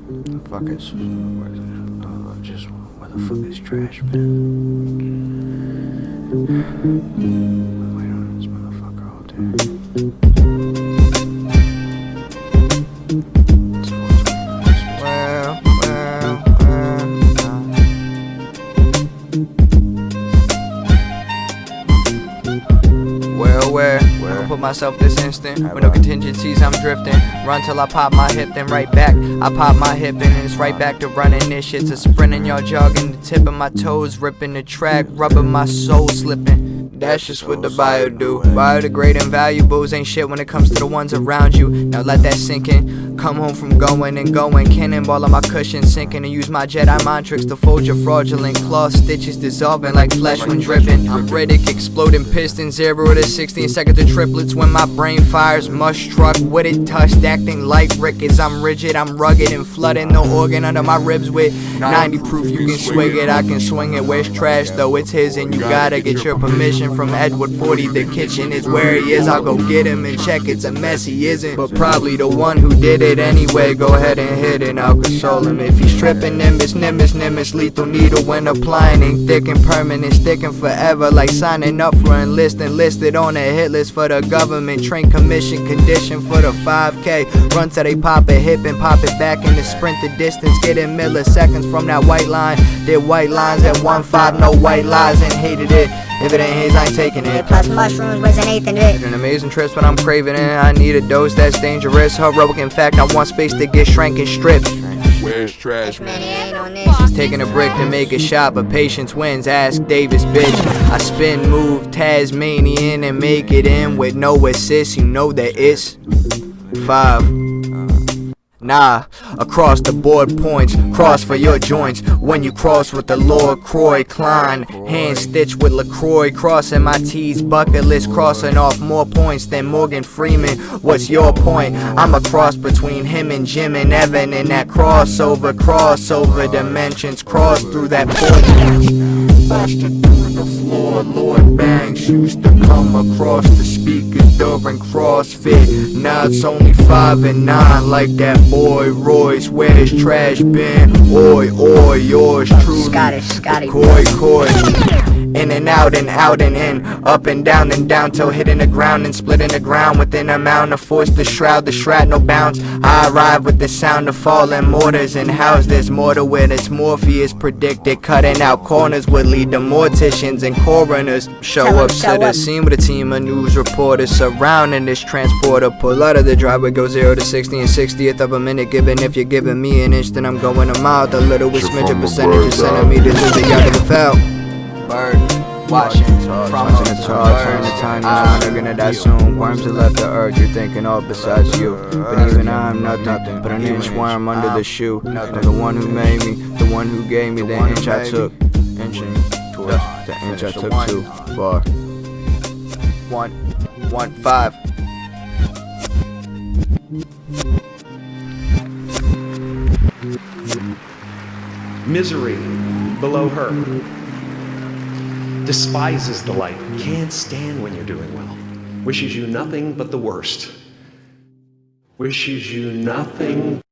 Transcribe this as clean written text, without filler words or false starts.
Fuck is just where the fuck is trash bin? Wait on this motherfucker all day. Where I put myself this instant with no contingencies, I'm drifting. Run till I pop my hip, then right back. I pop my hip and it's right back to running. This shit's a sprinting, y'all jogging. The tip of my toes ripping the track, rubbing my soul slipping. That's just what the bio do. Biodegrading valuables ain't shit when it comes to the ones around you. Now let that sink in. Come home from going and going. Cannonball on my cushion sinking. And use my Jedi mind tricks to fold your fraudulent claw stitches dissolving like flesh when dripping. I'm Riddick, exploding pistons. 0 to 60 in seconds of triplets. When my brain fires, mush struck with it touched, acting like rickets. I'm rigid, I'm rugged and flooding the organ under my ribs with 90 proof. You can swing it, I can swing it. Where's trash though? It's his and you gotta get your permission from Edward 40. The kitchen is where he is. I'll go get him and check it's a mess he isn't, but probably the one who did it anyway. Go ahead and hit it, I'll console him if he's tripping. Nimbus, lethal needle when applying. Ain't thick and permanent, sticking forever like signing up for enlisting. Listed on a hit list for the government. Train commission condition for the 5K. Run till they pop a hip and pop it back in the sprint the distance. Getting milliseconds from that white line. Did white lines at 1.5, no white lies, and hated it. If it ain't his, I ain't taking it. Plus mushrooms was an eighth in it. An amazing trip when I'm craving it. I need a dose that's dangerous, heroic. In fact, I want space to get shrank and stripped. Where's trash, man? Ain't on this. Taking a brick to make a shot, but patience wins. Ask Davis, bitch. I spin, move Tasmanian and make it in with no assist. You know that it's 5. Nah, across the board points, cross for your joints. When you cross with the Lord Croix Klein, hand stitched with LaCroix, crossing my T's bucket list, crossing off more points than Morgan Freeman. What's your point? I'm a cross between him and Jim and Evan, and that crossover dimensions, cross through that point. Busted through the floor, Lord Banks used to come across the speakers during CrossFit. Now it's only 5 and 9 like that boy Royce. Where's trash bin? Oi, yours truly. Scotty. Coy. In and out and in, up and down till hitting the ground and splitting the ground with an amount of force to shroud the shrapnel bounce. I arrive with the sound of falling mortars and house there's more to it. It's Morpheus predicted, cutting out corners would lead to morticians and coroners. Show up to the scene with a team of news reporters surrounding this transporter. Pull out of the driveway, go 0 to 60 in 60th of a minute given. If you're giving me an inch, then I'm going a mile. The littlest smidge of percentage of centimeters is the yard of the foul. Bird, watching from the tall, turn the tiny one, they're gonna die soon. Worms have left the earth, you're thinking all besides you. But even I'm nothing but an inchworm under the shoe. Of the one who made me, the one who gave me the inch I took. Inching towards the inch I took too far. 1.5. Misery below her. Despises the light, can't stand when you're doing well. Wishes you nothing but the worst. Wishes you nothing